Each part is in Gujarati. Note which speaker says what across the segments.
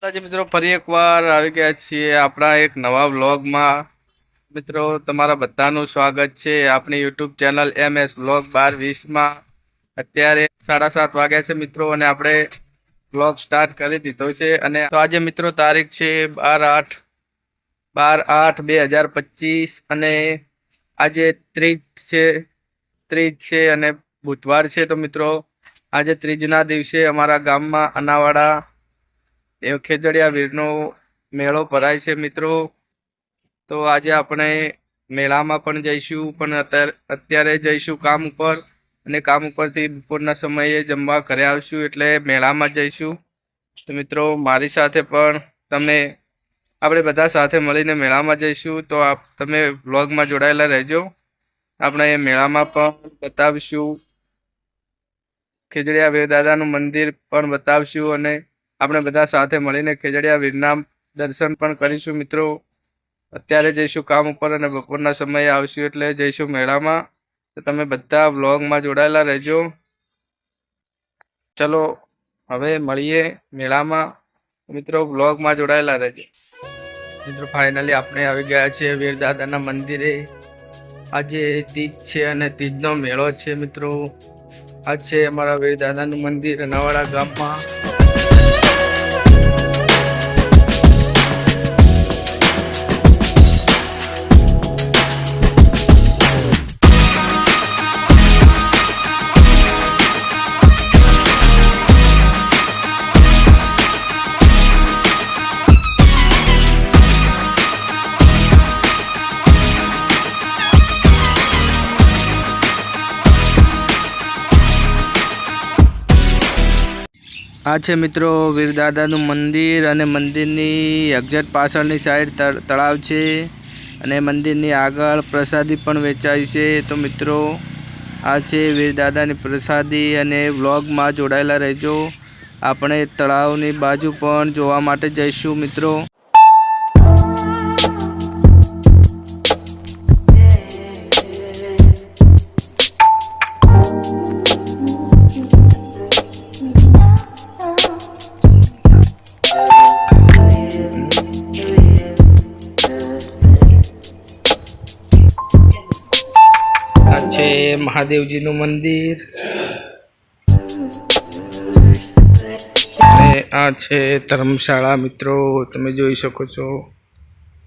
Speaker 1: આજે મિત્રો ફરી એકવાર આવી ગયા છીએ આપણા એક નવા વ્લોગમાં। મિત્રો તમારા બધાનું સ્વાગત છે આપણી યુટ્યુબ ચેનલ MS વ્લોગ 1220માં। અત્યારે 7:30 વાગ્યા છે મિત્રો અને આપણે વ્લોગ સ્ટાર્ટ કરી દીધો છે। અને તો આજે મિત્રો તારીખ છે 12/8/2025 અને આજે 30 છે અને બુધવાર છે। તો મિત્રો આજે ત્રીજના દિવસે અમારા ગામમાં અનાવાડા ખેજડિયા વીરનો મેળો ભરાય છે મિત્રો। તો આજે આપણે મેળામાં પણ જઈશું, પણ અત્યારે જઈશું કામ ઉપર અને કામ ઉપરથી બપોરના સમયે જમવા ઘરે આવશું એટલે મેળામાં જઈશું। તો મિત્રો મારી સાથે પણ આપણે બધા સાથે મળીને મેળામાં જઈશું। તો તમે વ્લોગમાં જોડાયેલા રહેજો। આપણે એ મેળામાં પણ બતાવીશું, ખેજડિયા વીર દાદાનું મંદિર પણ બતાવશું અને આપણે બધા સાથે મળીને ખેજડિયા વીરના દર્શન પણ કરીશું મિત્રો। અત્યારે જઈશું કામ ઉપર અને બપોરના સમયે આવશું એટલે જઈશું મેળામાં। તો તમે બધા વ્લોગમાં જોડાયેલા રહેજો। ચલો હવે મળીએ મેળામાં, મિત્રો વ્લોગમાં જોડાયેલા રહેજો। મિત્રો ફાઇનલી આપણે આવી ગયા છીએ વીર દાદાના મંદિરે। આજે તીજ છે અને તીજનો મેળો છે મિત્રો। આ છે અમારા વીર દાદાનું મંદિર અનાવાડા ગામમાં। આ છે મિત્રો વીર દાદાનું મંદિર અને મંદિરની એક્ઝેક્ટ પાછળની સાઈડ તળાવ છે અને મંદિરની આગળ પ્રસાદી પણ વેચાય છે। તો મિત્રો આ છે વીર દાદાની પ્રસાદી અને વ્લોગમાં જોડાયેલા રહેજો। આપણે તળાવની બાજુ પણ જોવા માટે જઈશું મિત્રો। મહાદેવજીનું મંદિર અને આ છે ધર્મશાળા મિત્રો। તમે જોઈ શકો છો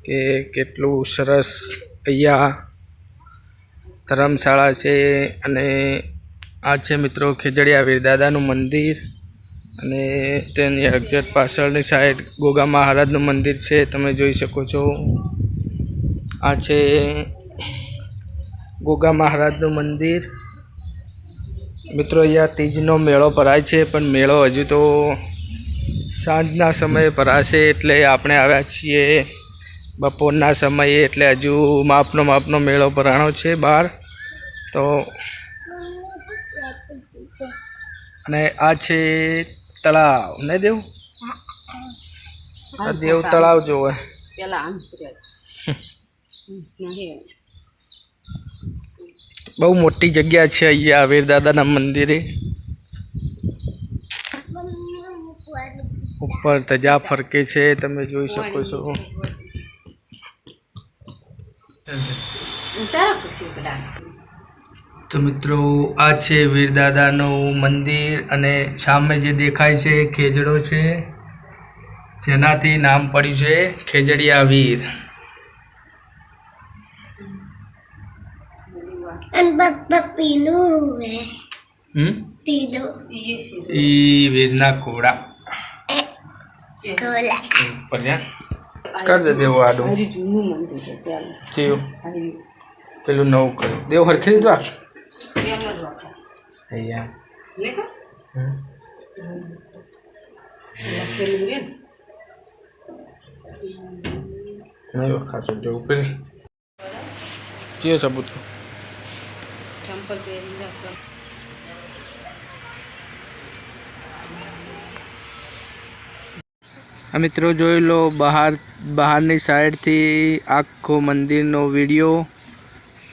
Speaker 1: કે કેટલું સરસ અહીંયા ધર્મશાળા છે। અને આ છે મિત્રો ખેજડિયા વીર દાદાનું મંદિર અને તેની એક્ઝેક્ટ પાછળની સાઈડ ગોગા મહારાજનું મંદિર છે, તમે જોઈ શકો છો। આ છે ગોગા મહારાજનું મંદિર મિત્રો। અહીંયા તીજનો મેળો ભરાય છે, પણ મેળો હજુ તો સાંજના સમયે ભરાશે એટલે આપણે આવ્યા છીએ બપોરના સમયે, એટલે હજુ માપનો મેળો ભરાણો છે બહાર। તો અને આ છે તળાવ ને દેવ તળાવ જોવે બહુ મોટી જગ્યા છે અહીંયા વીર દાદાના મંદિરે। ઉપર ધજા ફરકે છે, તમે જોઈ શકો છો। તો મિત્રો આ છે વીર દાદાનું મંદિર અને સામે જે દેખાય છે ખેજડો છે, જેનાથી નામ પડ્યું છે ખેજડિયા વીર। વીરના કોડા કર દે દેવો આડું પેલું નવું કર્યું દેવ હરખી દીધું અહીંયા નહીં વખાતું દેવું કરી કયો સબૂત આ મિત્રો જોઈ લો બહારની સાઈડથી આખો મંદિરનો વિડીયો।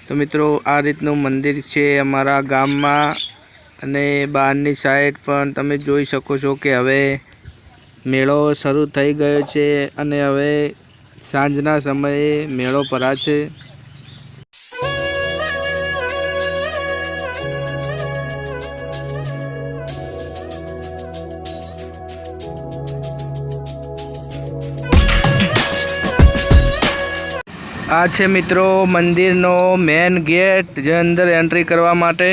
Speaker 1: તો મિત્રો આ રીતનું મંદિર છે અમારા ગામમાં અને બહારની સાઈડ પણ તમે જોઈ શકો છો કે હવે મેળો શરૂ થઈ ગયો છે અને હવે સાંજના સમયે મેળો ભરાશે. આ છે મિત્રો મંદિરનો મેન ગેટ, જે અંદર એન્ટ્રી કરવા માટે.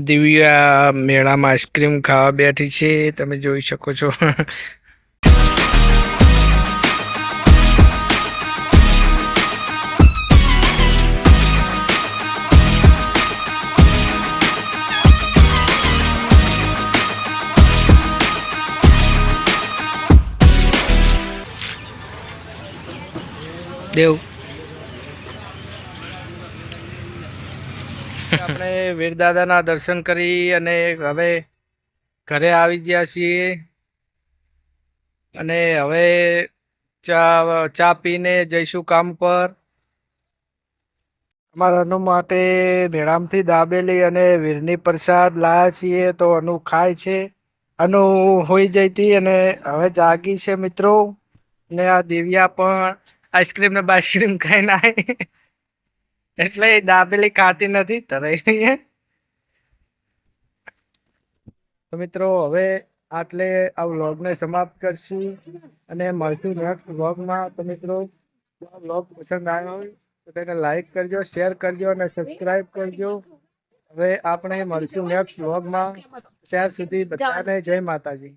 Speaker 1: દિવ્યા મેળામાં આઈસ્ક્રીમ ખાવા બેઠી છે, તમે જોઈ શકો છો. દેવ આપણે વીરદાદાના દર્શન કરી અને હવે ઘરે આવી ગયા છીએ અને હવે ચા પીને જઈશું કામ પર. અમારા અનુ માટે મેળામથી દાબેલી અને વીરની પ્રસાદ લાયા છીએ, તો અનુ ખાય છે. અનુ હોઈ જઈતી અને હવે જાગી છે મિત્રો. ને આ દિવ્યા પણ આઈસ્ક્રીમ ને બાઈસ્ક્રીમ ખાઈને આવી, એટલે દાબેલી ખાતી નથી, તરાઈ. તો મિત્રો હવે આટલે આ વ્લોગને સમાપ્ત કરશું અને મળશું નેક્સ્ટ વ્લોગમાં. તો મિત્રો વ્લોગ પસંદ આવ્યો હોય તો તેને લાઈક કરજો, શેર કરજો અને સબસ્ક્રાઈબ કરજો. હવે આપણે મળશું નેક્સ્ટ વ્લોગમાં. ત્યાં સુધી બધાને જય માતાજી.